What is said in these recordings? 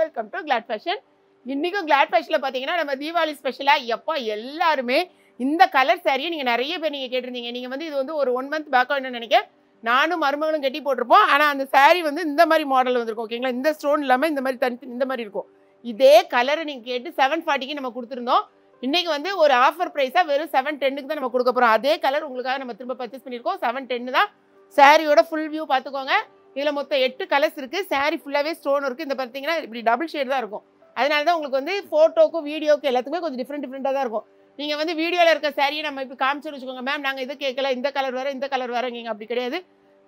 Welcome to Glad Fashion. இன்னைக்கும் Glad ஃபேஷன்ல பாத்தீங்கன்னா நம்ம தீபாவளி ஸ்பெஷலா எப்பா எல்லாருமே இந்த கலர் சாரியை நீங்க நிறைய பேர் நீங்க கேட்டிருந்தீங்க. நீங்க வந்து இது வந்து ஒரு 1 மந்த் பேக் என்ன நினைக்கிறேன், நானும் மருமகளும் கட்டி போட்டிருப்போம். ஆனா அந்த சாரி வந்து இந்த மாதிரி மாடல் வந்திருக்கும். ஓகேங்களா, இந்த ஸ்டோன் இல்லாம இந்த மாதிரி தனி இந்த மாதிரி இருக்கும். இதே கலரை நீங்க கேட்டு 740க்கு நம்ம கொடுத்துருந்தோம். இன்னைக்கு வந்து ஒரு ஆஃபர் பிரைஸா வெறும் 710க்கு தான் நம்ம கொடுக்க போறோம். அதே கலர் உங்களுக்காக நம்ம திரும்ப பர்ச்சேஸ் பண்ணியிருக்கோம். 710 தான். சாரியோட ஃபுல் வியூ பார்த்துக்கோங்க. இதில் மொத்தம் 8 கலர்ஸ் இருக்குது. சாரி ஃபுல்லாகவே ஸ்டோன் இருக்குது. இந்த பார்த்தீங்கன்னா இப்படி டபுள் ஷேட் தான் இருக்கும். அதனால தான் உங்களுக்கு வந்து ஃபோட்டோக்கும் வீடியோக்கும் எல்லாத்துக்குமே கொஞ்சம் டிஃப்ரெண்ட்டாக தான் இருக்கும். நீங்கள் வந்து வீடியோவில் இருக்க சாரியை நம்ம இப்போ காமிச்சுன்னு வச்சுக்கோங்க, மேம் நாங்கள் இது கேட்கல, இந்த கலர் வேறு இந்த கலர் வேறு, நீங்கள் அப்படி கிடையாது.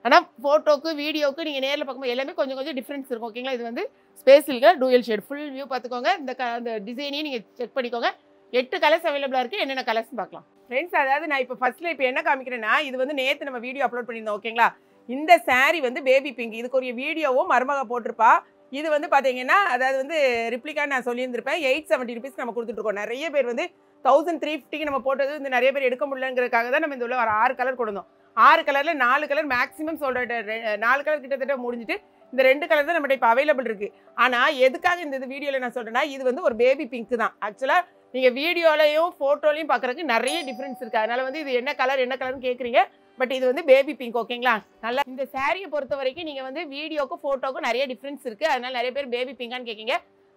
ஆனால் ஃபோட்டோக்கு வீடியோக்கு நீங்கள் நேரில் பார்க்கும்போது எல்லாமே கொஞ்சம் கொஞ்சம் டிஃப்ரென்ஸ் இருக்கும். ஓகேங்களா, இது வந்து ஸ்பேஸில் டூயல் ஷேட் ஃபுல் வியூ பார்த்துக்கோங்க. இந்த டிசைனையும் நீங்கள் செக் பண்ணிக்கோங்க. 8 கலர்ஸ் அவைலபிளாக இருக்குது. என்னென்ன கலர்ஸ் பார்க்கலாம் ஃப்ரெண்ட்ஸ். அதாவது நான் இப்போ ஃபர்ஸ்ட்டில் இப்போ என்ன காமிக்கிறேன்னா, இது வந்து நேற்று நம்ம வீடியோ அப்லோட் பண்ணியிருந்தோம். ஓகேங்களா, இந்த சாரீ வந்து பேபி பிங்க். இதுக்கு வீடியோவும் மருமக போட்டிருப்பா. இது வந்து பார்த்தீங்கன்னா அதாவது வந்து ரிப்ளிகான்னு நான் சொல்லியிருந்திருப்பேன். 870 ருபீஸ் நம்ம கொடுத்துட்ருக்கோம். நிறைய பேர் வந்து 1350க்கு நம்ம போட்டது வந்து நிறைய பேர் எடுக்க முடியலங்கிறதுக்காக தான் நம்ம இந்த உள்ள ஒரு 6 கலர் கொடுத்தோம். 6 கலரில் 4 கலர் மேக்ஸிமம் சொல்கிற 4 கலர் கிட்டத்தட்ட முடிஞ்சிட்டு இந்த 2 கலர் தான் நம்மகிட்ட இப்போ அவைலபிள் இருக்குது. ஆனால் எதுக்காக இந்த வீடியோவில் நான் சொல்கிறேன்னா, இது வந்து ஒரு பேபி பிங்க் தான். ஆக்சுவலாக நீங்கள் வீடியோலையும் ஃபோட்டோலையும் பார்க்குறதுக்கு நிறைய டிஃப்ரென்ஸ் இருக்குது. அதனால் வந்து இது என்ன கலர்னு கேட்குறீங்க. பட் இது வந்து பேபி பிங்க். ஓகேங்களா, நல்லா இந்த சாரியை பொறுத்த வரைக்கும் நீங்கள் வந்து வீடியோக்கும் ஃபோட்டோக்கும் நிறைய டிஃப்ரென்ஸ் இருக்குது. அதனால நிறைய பேர் பேபி பிங்கான்னு கேட்குங்க.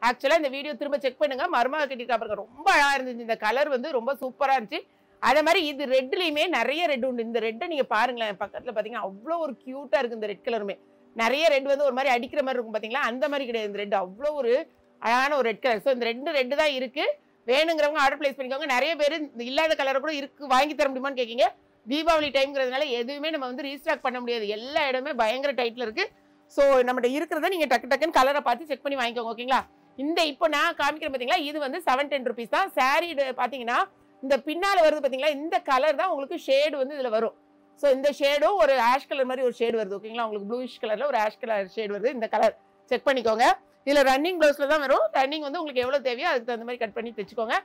ஆக்சுவலாக இந்த வீடியோ திரும்ப செக் பண்ணுங்க. மருமக கட்டிட்டு பாருங்க, ரொம்ப அழகாக இருந்துச்சு. இந்த கலர் வந்து ரொம்ப சூப்பராக இருந்துச்சு. அதே மாதிரி இது ரெட்லேயுமே நிறைய ரெட் உண்டு. இந்த ரெட்டை நீங்கள் பாருங்களேன், பக்கத்தில் பார்த்தீங்கன்னா அவ்வளோ ஒரு க்யூட்டாக இருக்குது. இந்த ரெட் கலருமே நிறைய ரெட் வந்து ஒரு மாதிரி அடிக்கிற மாதிரி இருக்கும். பார்த்தீங்களா, அந்த மாதிரி கிடையாது. இந்த ரெட் அவ்வளோ ஒரு அழகான ஒரு ரெட் கலர். ஸோ இந்த ரெட்டு தான் இருக்குது. வேணுங்கிறவங்க ஆர்டர் பிளேஸ் பண்ணிக்கோங்க. நிறைய பேர் இல்லாத கலரை கூட இருக்குது, வாங்கி தர முடியுமான்னு கேட்குங்க. தீபாவளி டைம்ங்கிறதுனால எதுவுமே நம்ம வந்து ரீஸ்டாக் பண்ண முடியாது. எல்லா இடமே பயங்கர டைட்டில் இருக்குது. ஸோ நம்மகிட்ட இருக்கிறத நீங்கள் டக்குன்னு கலரை பார்த்து செக் பண்ணி வாங்கிக்கோங்க. ஓகேங்களா, இந்த இப்போ நான் காமிக்கிறேன் பார்த்தீங்களா, இது வந்து 710 ருபீஸ் தான். சாரீ பார்த்தீங்கன்னா இந்த பின்னால் வருது பார்த்தீங்களா, இந்த கலர் தான் உங்களுக்கு ஷேடு வந்து இதில் வரும். ஸோ இந்த ஷேடும் ஒரு ஆஷ் கலர் மாதிரி ஒரு ஷேடு வருது. ஓகேங்களா, உங்களுக்கு ப்ளூயிஷ் கலரில் ஒரு ஆஷ் கலர் ஷேடு வருது. இந்த கலர் செக் பண்ணிக்கோங்க. இதில் ரன்னிங் ப்ளவுஸில் தான் வரும். ரன்னிங் வந்து உங்களுக்கு எவ்வளோ தேவையோ அதுக்கு தகுந்த மாதிரி கட் பண்ணி தைச்சிக்கோங்க.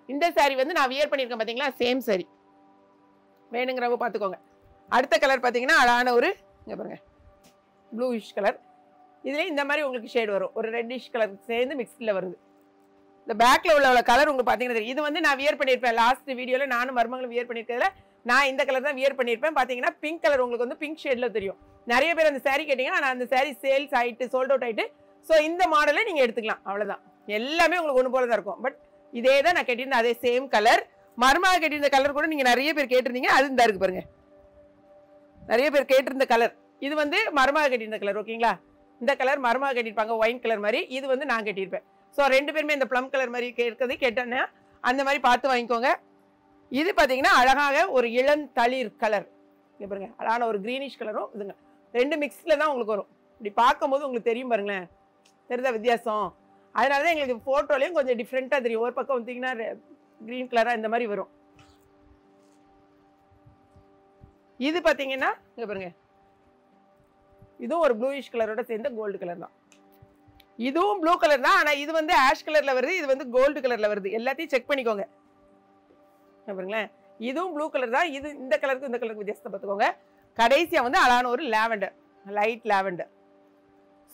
இந்த சாரீ வந்து நான் வியர் பண்ணியிருக்கேன் பார்த்தீங்களா, சேம் சாரீ. வேணுங்கிறவங்க பார்த்துக்கோங்க. அடுத்த கலர் பார்த்தீங்கன்னா அழகான ஒரு இங்கே பாருங்க ப்ளூயிஷ் கலர். இதுலேயும் இந்த மாதிரி உங்களுக்கு ஷேட் வரும். ஒரு ரெட்டிஷ் கலர் சேர்ந்து மிக்ஸில் வருது. இந்த பேக்கில் உள்ள கலர் உங்களுக்கு பார்த்தீங்கன்னா தெரியும். இது வந்து நான் வியர் பண்ணியிருப்பேன் லாஸ்ட் வீடியோவில். நானும் மருமகளும் வியர் பண்ணியிருக்கிறதுல நான் இந்த கலர் தான் வியர் பண்ணியிருப்பேன். பார்த்தீங்கன்னா பிங்க் கலர் உங்களுக்கு வந்து பிங்க் ஷேடில் தெரியும். நிறைய பேர் அந்த சாரீ கேட்டிங்கன்னா, ஆனால் அந்த சாரீ சேல்ஸ் ஆகிட்டு சோல்ட் அவுட் ஆகிட்டு. ஸோ இந்த மாடலை நீங்கள் எடுத்துக்கலாம். அவ்வளோதான், எல்லாமே உங்களுக்கு ஒன்று போல தான் இருக்கும். பட் இதே தான் நான் கேட்டிருந்தேன், அதே சேம் கலர். மருமக கேட்டிருந்த கலர் கூட நீங்கள் நிறைய பேர் கேட்டிருந்தீங்க. அது இந்த இருக்கு பாருங்க, நிறைய பேர் கேட்டிருந்த கலர். இது வந்து மருமக கட்டியிருந்த கலர். ஓகேங்களா, இந்த கலர் மருமக கட்டியிருப்பாங்க, ஒயின் கலர் மாதிரி. இது வந்து நான் கட்டியிருப்பேன். ஸோ 2 பேருமே இந்த ப்ளம் கலர் மாதிரி கேட்டேன்னா அந்த மாதிரி பார்த்து வாங்கிக்கோங்க. இது பார்த்தீங்கன்னா அழகாக ஒரு இளந்தளிர் கலர். இங்கே பாருங்க, அழகான ஒரு க்ரீனிஷ் கலரும் இதுங்க 2 மிக்ஸில் தான் உங்களுக்கு வரும். இப்படி பார்க்கும்போது உங்களுக்கு தெரியும் பாருங்களேன், தெரியுதா வித்தியாசம். அதனால தான் எங்களுக்கு ஃபோட்டோலையும் கொஞ்சம் டிஃப்ரெண்ட்டாக தெரியும். ஒரு பக்கம் பார்த்தீங்கன்னா க்ரீன் கலராக இந்த மாதிரி வரும். இது பார்த்தீங்கன்னா இங்கே பாருங்க, இதுவும் ஒரு ப்ளூயிஷ் கலரோட சேர்ந்த கோல்டு கலர் தான். இதுவும் ப்ளூ கலர் தான், ஆனால் இது வந்து ஆஷ் கலரில் வருது, இது வந்து கோல்டு கலரில் வருது. எல்லாத்தையும் செக் பண்ணிக்கோங்க. பாருங்களேன், இதுவும் ப்ளூ கலர் தான். இது இந்த கலருக்கு இந்த கலருக்கு வித்தியாசத்தை பார்த்துக்கோங்க. கடைசியாக வந்து அழகான ஒரு லாவெண்டர், லைட் லாவெண்டர்.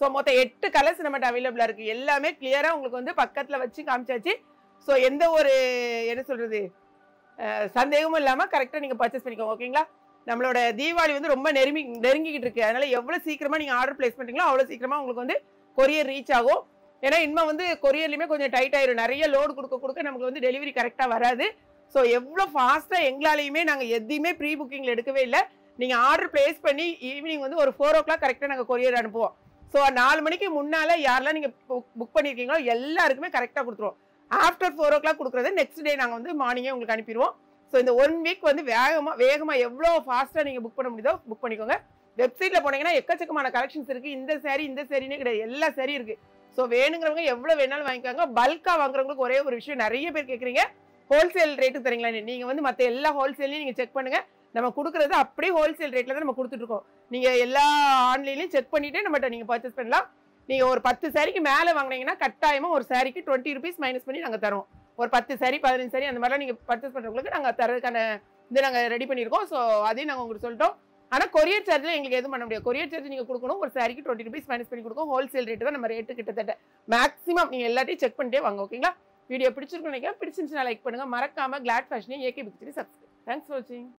ஸோ மொத்தம் 8 கலர்ஸ் நம்மகிட்ட அவைலபிளாக இருக்குது. எல்லாமே கிளியராக உங்களுக்கு வந்து பக்கத்தில் வச்சு காமிச்சாச்சு. ஸோ எந்த ஒரு என்ன சொல்கிறது சந்தேகமும் இல்லாமல் கரெக்டாக நீங்கள் பர்ச்சேஸ் பண்ணிக்கோங்க. ஓகேங்களா, நம்மளோட தீபாவளி வந்து ரொம்ப நெருங்கிக்கிட்டு இருக்குது. அதனால் எவ்வளோ சீக்கிரமாக நீங்கள் ஆர்டர் பிளேஸ் பண்ணுறீங்களோ அவ்வளோ சீக்கிரமாக உங்களுக்கு வந்து கொரியர் ரீச் ஆகும். ஏன்னா இன்னும் வந்து கொரியர்லையுமே கொஞ்சம் டைட் ஆயிரும். நிறைய லோடு கொடுக்க நமக்கு வந்து டெலிவரி கரெக்டாக வராது. ஸோ எவ்வளோ ஃபாஸ்ட்டாக எங்களாலையுமே நாங்கள் எதையுமே ப்ரீ புக்கிங்கில் எடுக்கவே இல்லை. நீங்கள் ஆர்டர் பிளேஸ் பண்ணி ஈவினிங் வந்து ஒரு 4 o'clock கரெக்டாக நாங்கள் கொரியர் அனுப்புவோம். ஸோ 4 மணிக்கு முன்னால் யாரெல்லாம் நீங்கள் புக் பண்ணியிருக்கீங்களோ எல்லாருக்குமே கரெக்டாக கொடுத்துருவோம். ஆஃப்டர் 4 o'clock கொடுக்குறது நெக்ஸ்ட் டே நாங்கள் வந்து மார்னிங்கே உங்களுக்கு அனுப்பிடுவோம். ஸோ இந்த 1 வீக் வந்து வேகமாக எவ்வளோ ஃபாஸ்ட்டாக நீங்கள் புக் பண்ண முடியுதோ புக் பண்ணிக்கோங்க. வெப்சைட்டில் போனீங்கன்னா எக்கச்சக்கமான கலெக்ஷன்ஸ் இருக்குது. இந்த சாரினே கிடையாது, எல்லா சாரியும் இருக்குது. ஸோ வேணுங்கிறவங்க எவ்வளோ வேணாலும் வாங்கிக்கோங்க. பல்காக வாங்குறவங்களுக்கு ஒரே ஒரு விஷயம், நிறைய பேர் கேட்குறீங்க ஹோல்சேல் ரேட்டு தரீங்களா. நீங்கள் வந்து மற்ற எல்லா ஹோல்சேல்லையும் நீங்கள் செக் பண்ணுங்கள். நம்ம கொடுக்குறது அப்படியே ஹோல்சேல் ரேட்டில் தான் நம்ம கொடுத்துட்ருக்கோம். நீங்கள் எல்லா ஆன்லைன்லையும் செக் பண்ணிவிட்டு நம்மகிட்ட நீங்கள் பர்ச்சேஸ் பண்ணலாம். நீங்கள் ஒரு 10 சாரிக்கு மேலே வாங்கினீங்கன்னா கட்டாயமாக ஒரு சாரிக்கு 20 ருபீஸ் மைனஸ் பண்ணி நாங்கள் தரோம். ஒரு 10 சாரி 15 சாரி அந்த மாதிரிலாம் நீங்கள் பர்ச்சேஸ் பண்ணுறவங்களுக்கு நாங்கள் தரதுக்கான இது நாங்கள் ரெடி பண்ணியிருக்கோம். ஸோ அதையும் நாங்கள் உங்களுக்கு சொல்லிட்டோம். ஆனால் கொரியர் சார்ஜில் எங்களுக்கு எதுவும் பண்ண முடியாது. கொரியர் சார்ஜ் நீங்கள் கொடுக்கணும். ஒரு சாரிக்கு 20 ரூபீஸ் மைனஸ் பண்ணி கொடுக்கும். ஹோல்சேல் ரேட்டு தான் நம்ம ரேட்டு கிட்டத்தட்ட மேக்ஸிமம் நீங்கள் எல்லாத்தையும் செக் பண்ணிட்டே வாங்க. ஓகேங்களா? வீடியோ பிடிச்சிருக்குன்னு நினைக்கிறேன். பிடிச்சிருந்துச்சுன்னா லைக் பண்ணுங்கள். மறக்காமல் கிளாட் ஃபேஷனையும் ஏகே பிக்சரி சப்ஸ்கிரைப். தேங்க்ஸ் ஃபார் வாட்சிங்.